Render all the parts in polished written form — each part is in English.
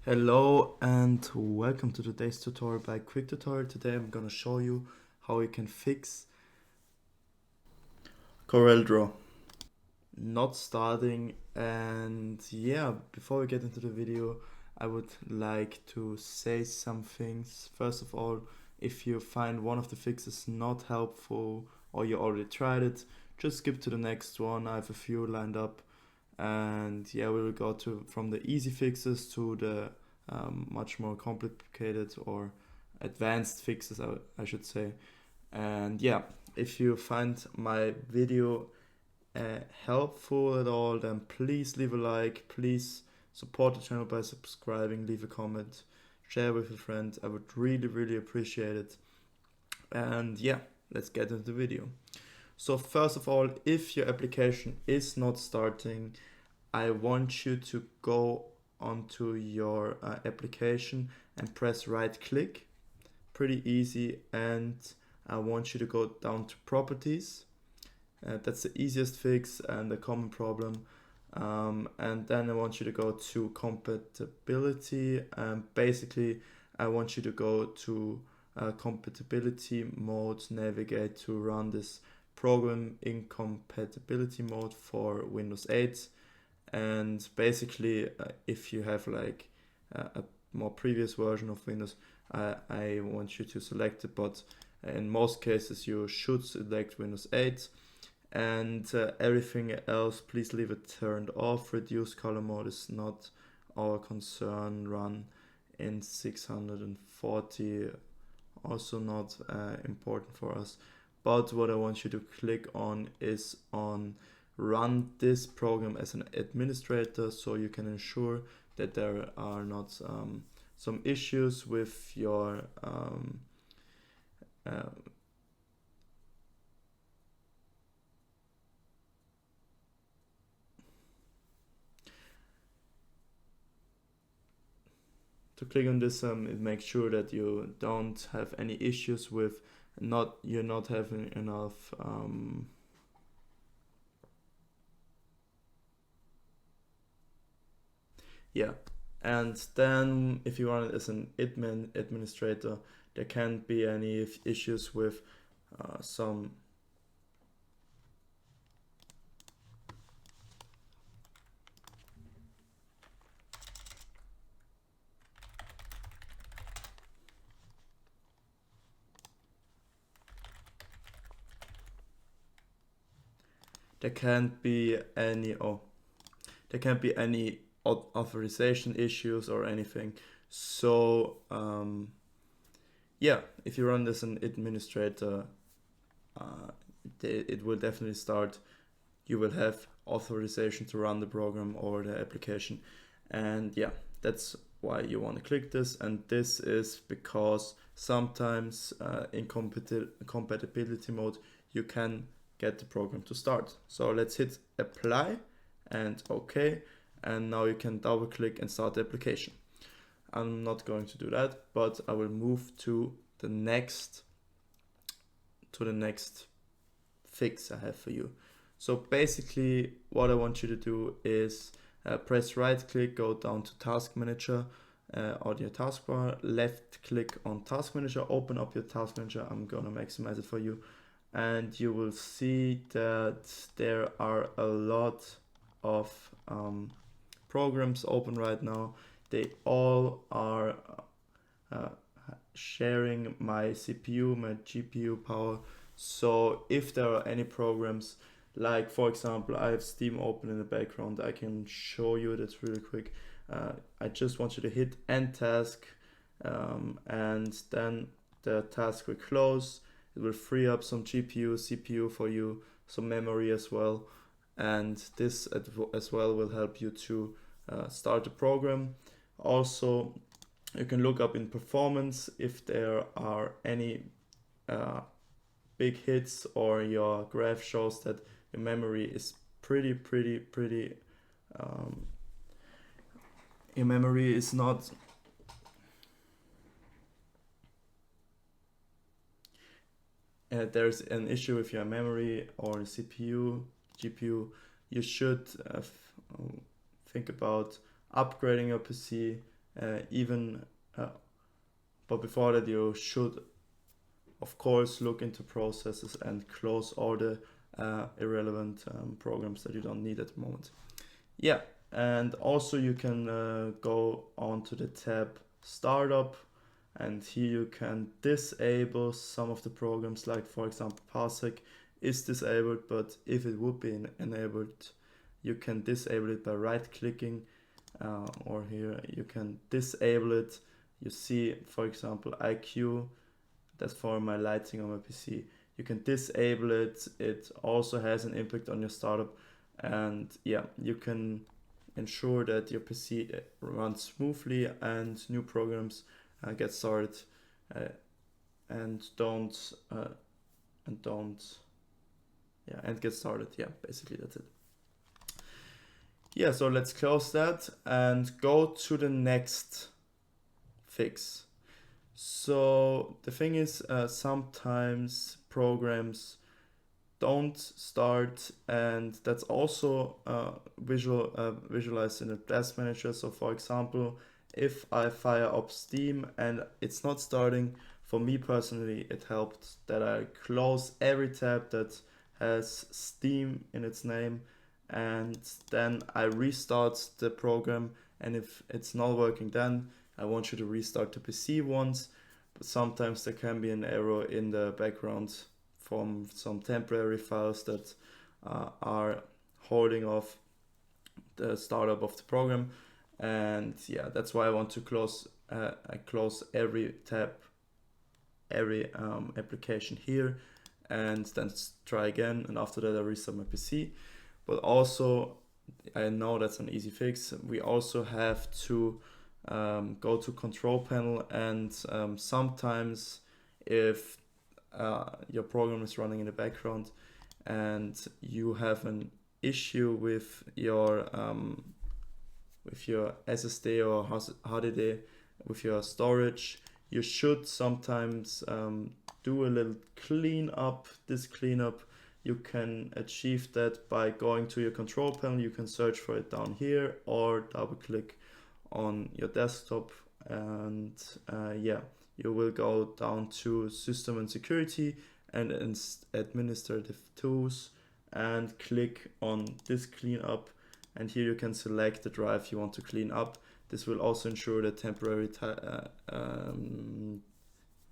Hello and welcome to today's tutorial by Quick Tutorial. Today I'm gonna show you how you can fix CorelDRAW not starting. And yeah, before we get into the video, I would like to say some things. First of all, if you find one of the fixes not helpful or you already tried it, just skip to the next one. I have a few lined up, and yeah, we will go from the easy fixes to the much more complicated or advanced fixes, I should say. And yeah, if you find my video helpful at all, then please leave a like, please support the channel by subscribing, leave a comment, share with a friend. I would really appreciate it. And yeah, let's get into the video. So first of all, if your application is not starting, I want you to go onto your application and press right click. Pretty easy. And I want you to go down to properties. That's the easiest fix and a common problem. And then I want you to go to compatibility. Basically, I want you to go to compatibility mode, navigate to run this program in compatibility mode for Windows 8. And basically, if you have like a more previous version of Windows, I want you to select it, but in most cases you should select Windows 8. And everything else, please leave it turned off. Reduce color mode is not our concern. Run in 640, also not important for us. But what I want you to click on is on run this program as an administrator, so you can ensure that there are not some issues with your to click on this, it makes sure that you don't have any issues with you're not having enough yeah. And then if you run it as an administrator, there can't be any issues with some there can't be any authorization issues or anything. So yeah, if you run this as an administrator, it will definitely start. You will have authorization to run the program or the application. And yeah, that's why you want to click this. And this is because sometimes in compatibility mode you can get the program to start. So let's hit apply and OK, and now you can double click and start the application. I'm not going to do that, but I will move to the next fix I have for you. So basically what I want you to do is press right click, go down to Task Manager on your taskbar, left click on Task Manager, open up your Task Manager. I'm gonna maximize it for you, and you will see that there are a lot of programs open right now. They all are sharing my CPU, my GPU power. So if there are any programs, like for example, I have Steam open in the background, I can show you that really quick. I just want you to hit end task, and then the task will close. It will free up some GPU, CPU for you, some memory as well. And this as well will help you to start the program. Also, you can look up in performance if there are any big hits, or your graph shows that your memory is pretty your memory is not there's an issue with your memory or CPU, GPU, you should think about upgrading your PC even but before that you should of course look into processes and close all the irrelevant programs that you don't need at the moment. Yeah, and also you can go on to the tab Startup, and here you can disable some of the programs, like for example Parsec is disabled, but if it would be enabled, you can disable it by right clicking, or here you can disable it. You see, for example, IQ, that's for my lighting on my PC. You can disable it. It also has an impact on your startup, and yeah, you can ensure that your PC runs smoothly and new programs get started, and get started. Yeah, basically that's it. Yeah, so let's close that and go to the next fix. So the thing is, sometimes programs don't start, and that's also visualized in the task manager. So for example, if I fire up Steam and it's not starting, for me personally it helped that I close every tab that has Steam in its name, and then I restart the program, and if it's not working, then I want you to restart the PC once. But sometimes there can be an error in the background from some temporary files that are holding off the startup of the program, and yeah, that's why I want to close every tab, every application here, and then try again, and after that I restart my PC. But also, I know that's an easy fix, we also have to go to control panel, and sometimes if your program is running in the background and you have an issue with your SSD or HDD, with your storage, you should sometimes do a little cleanup. This cleanup, you can achieve that by going to your control panel. You can search for it down here or double click on your desktop, and yeah, you will go down to System and Security and Administrative Tools and click on this cleanup, and here you can select the drive you want to clean up. This will also ensure that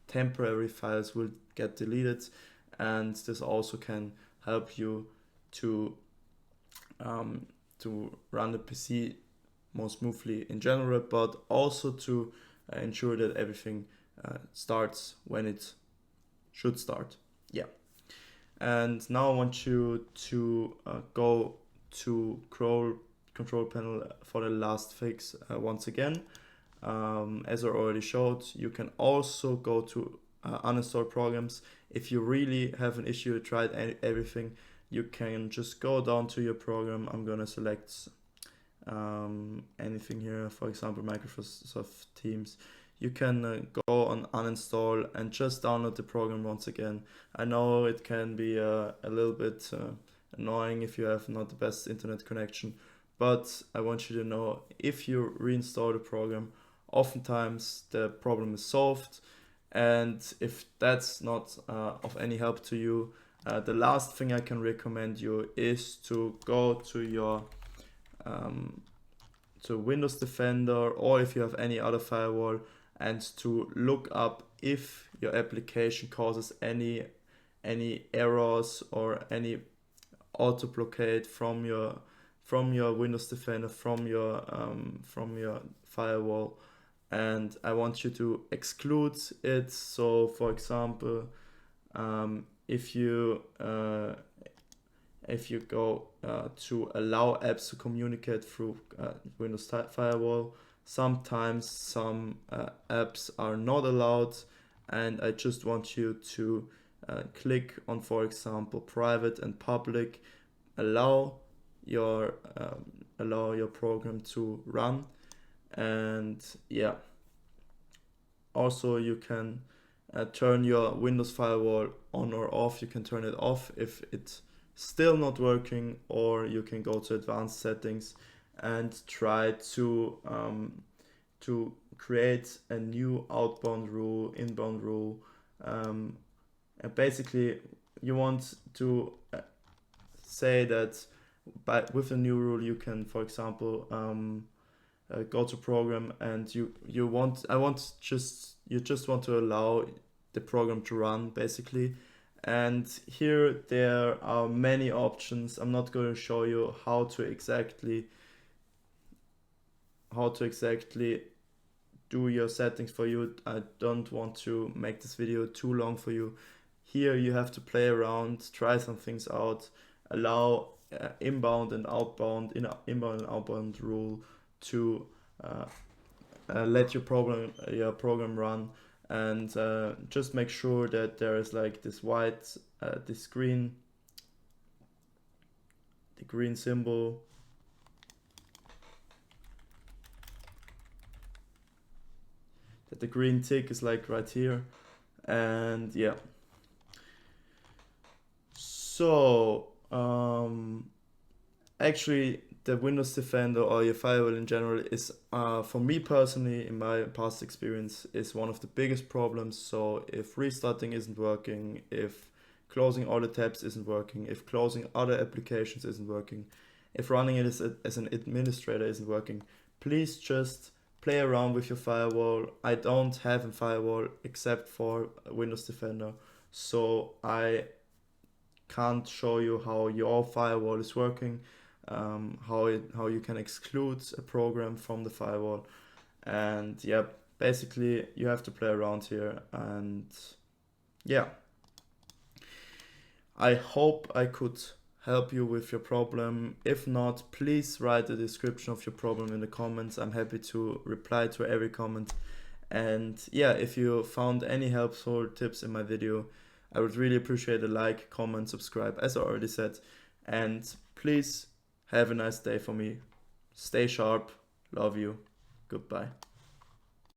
temporary files will get deleted, and this also can help you to run the PC more smoothly in general, but also to ensure that everything starts when it should start. Yeah. And now I want you to go to control panel for the last fix once again. As I already showed, you can also go to uninstall programs. If you really have an issue, tried everything, you can just go down to your program. I'm gonna select anything here, for example Microsoft Teams. You can go on uninstall and just download the program once again. I know it can be a little bit annoying if you have not the best internet connection, but I want you to know, if you reinstall the program, oftentimes the problem is solved. And if that's not of any help to you, the last thing I can recommend you is to go to your to Windows Defender, or if you have any other firewall, and to look up if your application causes any errors or any auto blockade from your Windows Defender, from your firewall, and I want you to exclude it. So for example, if you go to allow apps to communicate through Windows Firewall, sometimes some apps are not allowed, and I just want you to click on, for example, private and public, allow your program to run. And yeah, also you can turn your Windows Firewall on or off. You can turn it off if it's still not working, or you can go to advanced settings and try to to create a new outbound rule, inbound rule, and basically you want to say that with a new rule you can, for example, go to program, and you just want to allow the program to run basically. And here there are many options. I'm not going to show you how to exactly do your settings for you. I don't want to make this video too long for you. Here you have to play around, try some things out, allow inbound and outbound rule to let your program run, and just make sure that there is like this white the green symbol, that the green tick is like right here. And yeah, so actually the Windows Defender or your firewall in general is, for me personally, in my past experience, is one of the biggest problems. So if restarting isn't working, if closing all the tabs isn't working, if closing other applications isn't working, if running it as an administrator isn't working, please just play around with your firewall. I don't have a firewall except for Windows Defender, so I can't show you how your firewall is working, how you can exclude a program from the firewall. And yeah, basically you have to play around here. And yeah, I hope I could help you with your problem. If not, please write the description of your problem in the comments. I'm happy to reply to every comment. And yeah, if you found any helpful tips in my video, I would really appreciate a like, comment, subscribe, as I already said. And please have a nice day for me. Stay sharp. Love you. Goodbye.